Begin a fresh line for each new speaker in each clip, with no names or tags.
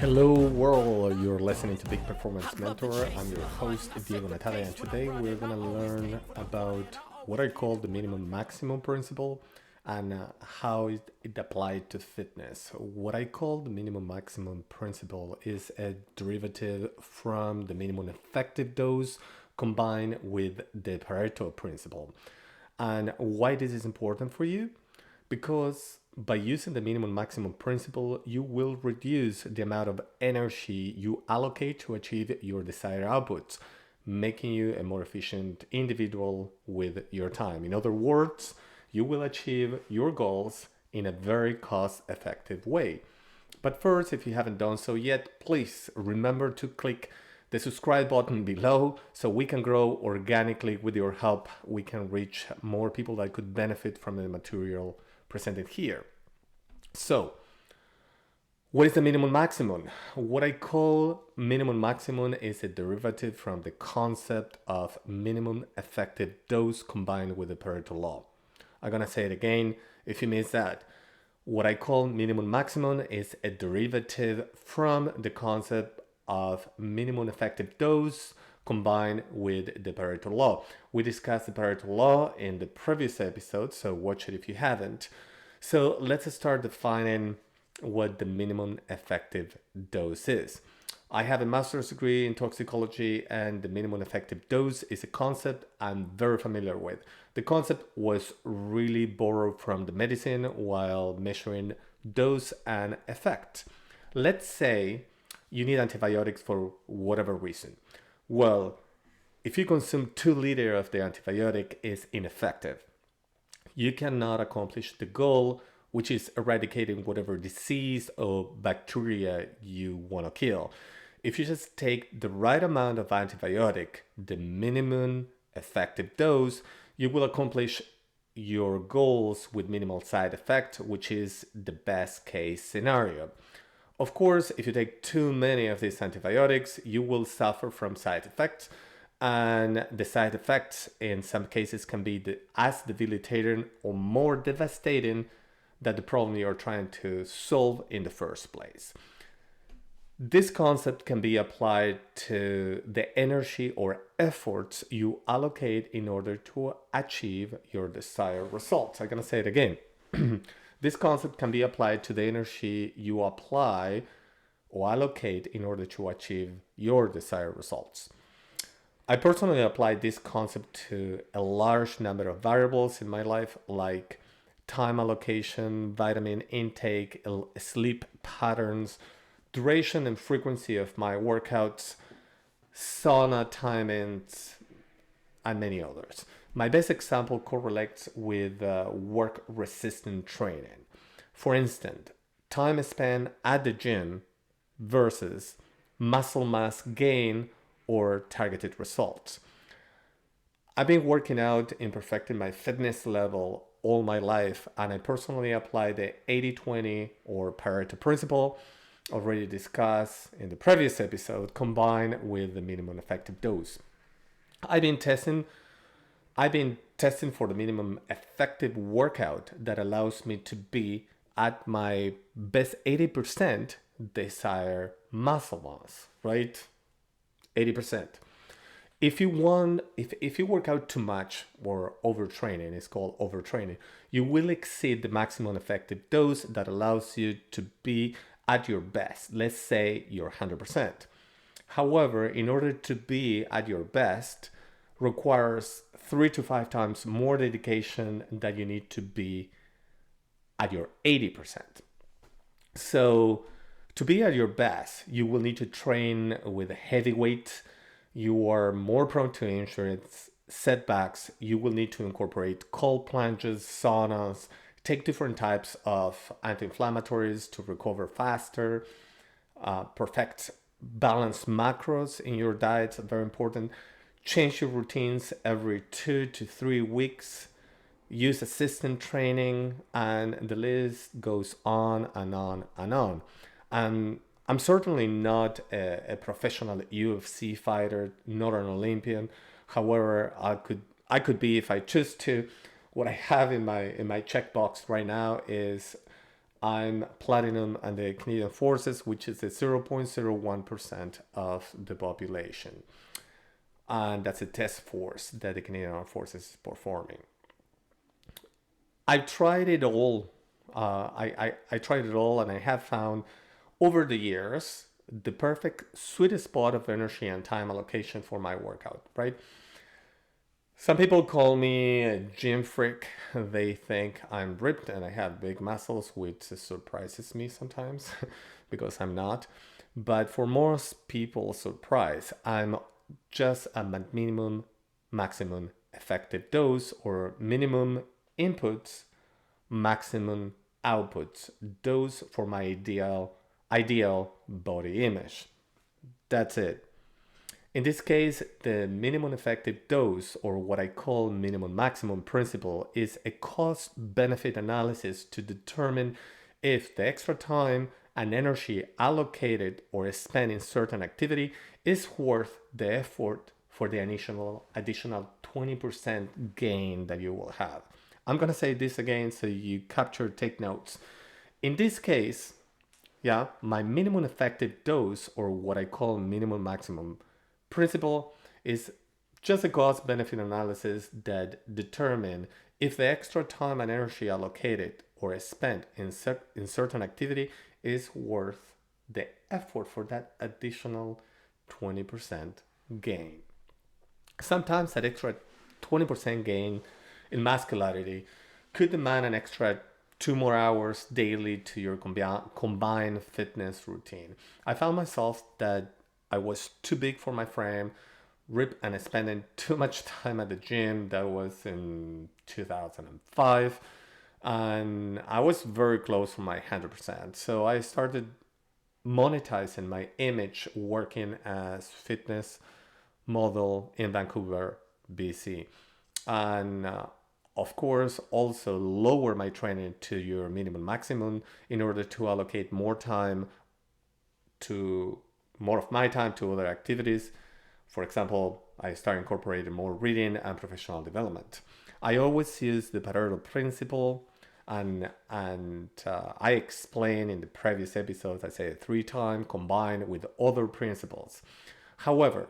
Hello world, you're listening to Big Performance Mentor. I'm your host Diego Natale, and today we're gonna learn about what I call the minimum maximum principle and how it applies to fitness. What I call the minimum maximum principle is a derivative from the minimum effective dose combined with the Pareto Principle. And why this is important for you? Because by using the minimum maximum principle, you will reduce the amount of energy you allocate to achieve your desired outputs, making you a more efficient individual with your time. In other words, you will achieve your goals in a very cost effective way. But first, if you haven't done so yet, please remember to click the subscribe button below so we can grow organically. With your help, we can reach more people that could benefit from the material presented here. So, what is the minimum maximum? What I call minimum maximum is a derivative from the concept of minimum effective dose combined with the Pareto law. I'm gonna say it again if you missed that. What I call minimum maximum is a derivative from the concept of minimum effective dose combined with the Pareto law. We discussed the Pareto law in the previous episode, so watch it if you haven't. So let's start defining what the minimum effective dose is. I have a master's degree in toxicology, and the minimum effective dose is a concept I'm very familiar with. The concept was really borrowed from the medicine while measuring dose and effect. Let's say you need antibiotics for whatever reason. Well, if you consume 2 liters of the antibiotic, is ineffective. You cannot accomplish the goal, which is eradicating whatever disease or bacteria you want to kill. If you just take the right amount of antibiotic, the minimum effective dose, you will accomplish your goals with minimal side effect, which is the best case scenario. Of course, if you take too many of these antibiotics, you will suffer from side effects, and the side effects in some cases can be as debilitating or more devastating than the problem you're trying to solve in the first place. This concept can be applied to the energy or efforts you allocate in order to achieve your desired results. I'm going to say it again. This concept can be applied to the energy you apply or allocate in order to achieve your desired results. I personally apply this concept to a large number of variables in my life, like time allocation, vitamin intake, sleep patterns, duration and frequency of my workouts, sauna timings, and many others. My best example correlates with work-resistant training. For instance, time spent at the gym versus muscle mass gain or targeted results. I've been working out and perfecting my fitness level all my life, and I personally apply the 80-20 or Pareto Principle, already discussed in the previous episode, combined with the minimum effective dose. I've been testing for the minimum effective workout that allows me to be at my best 80% desired muscle mass, right? 80%. If you work out too much or overtraining, it's called overtraining, you will exceed the maximum effective dose that allows you to be at your best. Let's say you're 100%. However, in order to be at your best, requires 3 to 5 times more dedication than you need to be at your 80%. So to be at your best, you will need to train with heavy weight. You are more prone to injuries, setbacks. You will need to incorporate cold plunges, saunas, take different types of anti-inflammatories to recover faster, perfect balanced macros in your diet, very important. Change your routines every 2 to 3 weeks. Use assistant training, and the list goes on and on and on. And I'm certainly not a professional UFC fighter, not an Olympian. However, I could be if I choose to. What I have in my checkbox right now is I'm platinum and the Canadian Forces, which is the 0.01% of the population. And that's a test force that the Canadian Armed Forces is performing. I tried it all. I tried it all, and I have found over the years the perfect sweet spot of energy and time allocation for my workout, right? Some people call me a gym freak. They think I'm ripped and I have big muscles, which surprises me sometimes because I'm not. But for most people's surprise, I'm just a minimum maximum effective dose, or minimum inputs, maximum outputs dose for my ideal body image. That's it. In this case, the minimum effective dose, or what I call minimum maximum principle, is a cost benefit analysis to determine if the extra time and energy allocated or spent in certain activity is worth the effort for the additional 20% gain that you will have. I'm going to say this again so you take notes. In this case, yeah, my minimum effective dose, or what I call minimum maximum principle, is just a cost benefit analysis that determine if the extra time and energy allocated or spent in certain activity is worth the effort for that additional 20% gain. Sometimes that extra 20% gain in muscularity could demand an extra 2 more hours daily to your combined fitness routine. I found myself that I was too big for my frame, ripped, and spending too much time at the gym. That was in 2005. And I was very close for my 100%. So I started monetizing my image working as fitness model in Vancouver, BC. And of course, also lower my training to your minimum maximum in order to allocate more of my time to other activities. For example, I start incorporating more reading and professional development. I always use the Pareto Principle, and I explain in the previous episodes, I say it 3 times combined with other principles. However,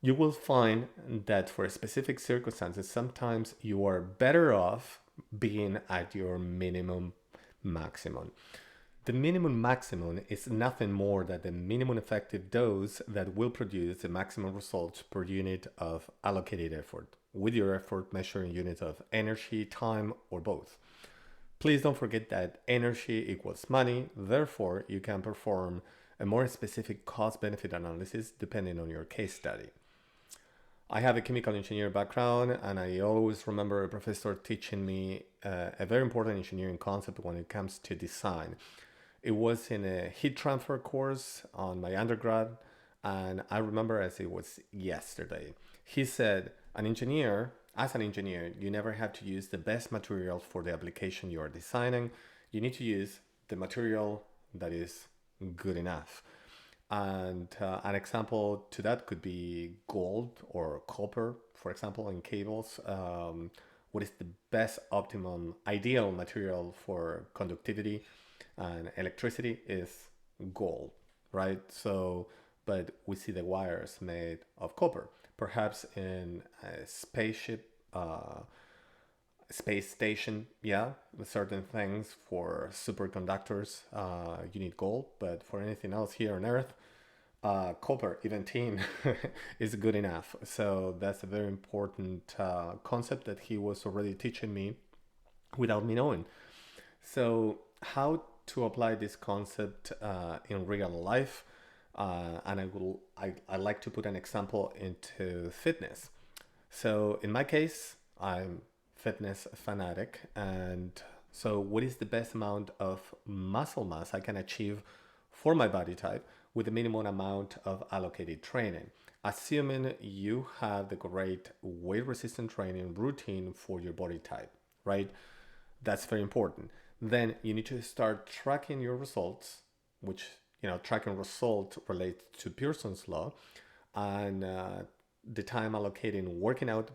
you will find that for specific circumstances, sometimes you are better off being at your minimum maximum. The minimum maximum is nothing more than the minimum effective dose that will produce the maximum results per unit of allocated effort, with your effort measured in units of energy, time, or both. Please don't forget that energy equals money, therefore, you can perform a more specific cost benefit analysis depending on your case study. I have a chemical engineer background, and I always remember a professor teaching me a very important engineering concept when it comes to design. It was in a heat transfer course on my undergrad, and I remember as it was yesterday. He said, as an engineer, you never have to use the best material for the application you are designing. You need to use the material that is good enough. And an example to that could be gold or copper, for example, in cables. What is the best optimum ideal material for conductivity and electricity is gold, right? So, but we see the wires made of copper. Perhaps in a spaceship, space station, yeah, with certain things for superconductors, you need gold. But for anything else here on Earth, copper, even tin, is good enough. So that's a very important concept that he was already teaching me without me knowing. So how to apply this concept in real life? And I like to put an example into fitness. So in my case, I'm fitness fanatic, and so what is the best amount of muscle mass I can achieve for my body type with the minimum amount of allocated training, assuming you have the correct weight resistant training routine for your body type, right? That's very important. Then you need to start tracking your results, which, tracking results relates to Pearson's law, and the time allocating working out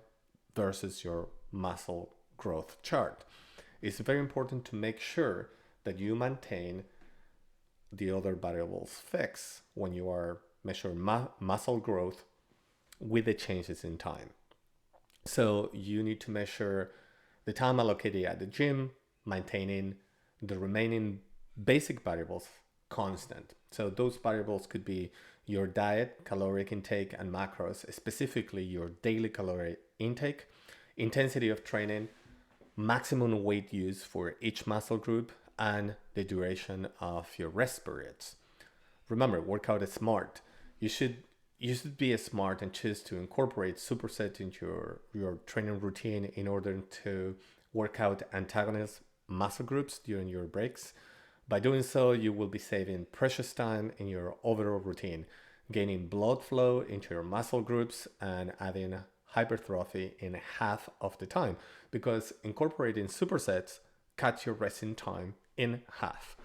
versus your muscle growth chart. It's very important to make sure that you maintain the other variables fixed when you are measuring muscle growth with the changes in time. So you need to measure the time allocated at the gym, maintaining the remaining basic variables constant. So those variables could be your diet, caloric intake, and macros, specifically your daily calorie intake, intensity of training, maximum weight use for each muscle group, and the duration of your rest periods. Remember, workout is smart. You should be smart and choose to incorporate supersets into your training routine in order to work out antagonist muscle groups during your breaks. By doing so, you will be saving precious time in your overall routine, gaining blood flow into your muscle groups and adding hypertrophy in half of the time, because incorporating supersets cuts your resting time in half.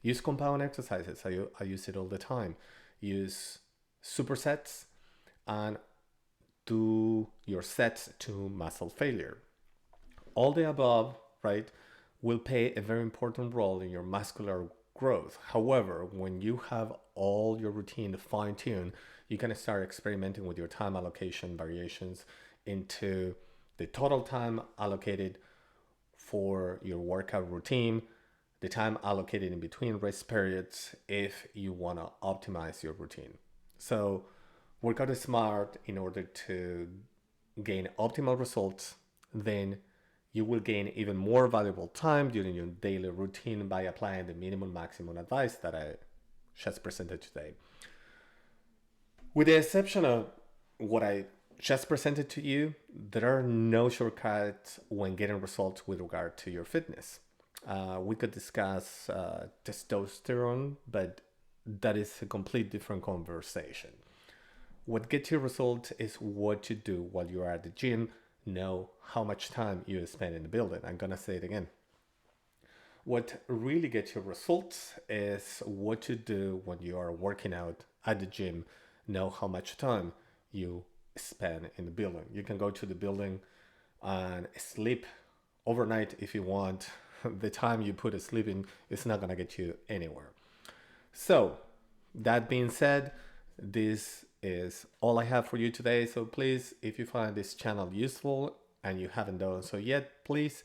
Use compound exercises. I use it all the time. Use supersets and do your sets to muscle failure. All the above, right, will play a very important role in your muscular growth. However, when you have all your routine fine-tuned, you can start experimenting with your time allocation variations into the total time allocated for your workout routine, the time allocated in between rest periods if you want to optimize your routine. So work out smart in order to gain optimal results. Then you will gain even more valuable time during your daily routine by applying the minimum maximum advice that I just presented today. With the exception of what I just presented to you, there are no shortcuts when getting results with regard to your fitness. We could discuss testosterone, but that is a complete different conversation. What gets you results is what you do while you are at the gym. Know how much time you spend in the building. I'm gonna say it again. What really gets you results is what you do when you are working out at the gym. Know how much time you spend in the building. You can go to the building and sleep overnight if you want. The time you put asleep in is not gonna get you anywhere. So that being said, this is all I have for you today. So please, if you find this channel useful and you haven't done so yet, please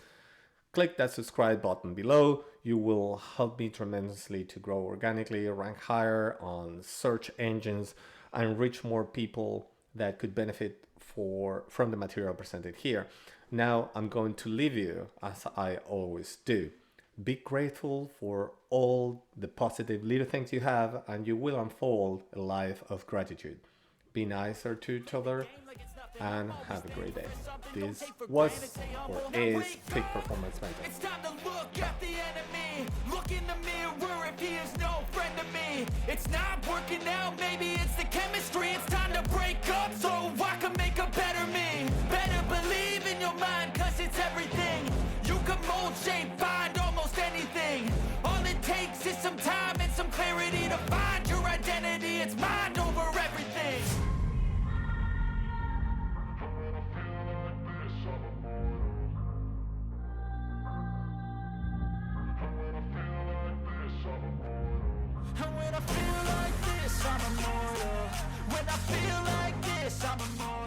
click that subscribe button below. You will help me tremendously to grow organically, rank higher on search engines, and reach more people that could benefit from the material presented here. Now I'm going to leave you as I always do. Be grateful for all the positive little things you have, and you will unfold a life of gratitude. Be nicer to each other, and have a great day. This was or is Peak Performance Mentor.
It's time to look at the enemy. Look in the mirror if he is no friend to me. It's not working out, maybe it's the chemistry. It's time to break up so I can make a better me. Better believe in your mind, cause it's everything. You can mold, shape, find almost anything. All it takes is some time and some clarity to find your identity. It's mind over everything. And when I feel like this, I'm immortal. When I feel like this, I'm immortal.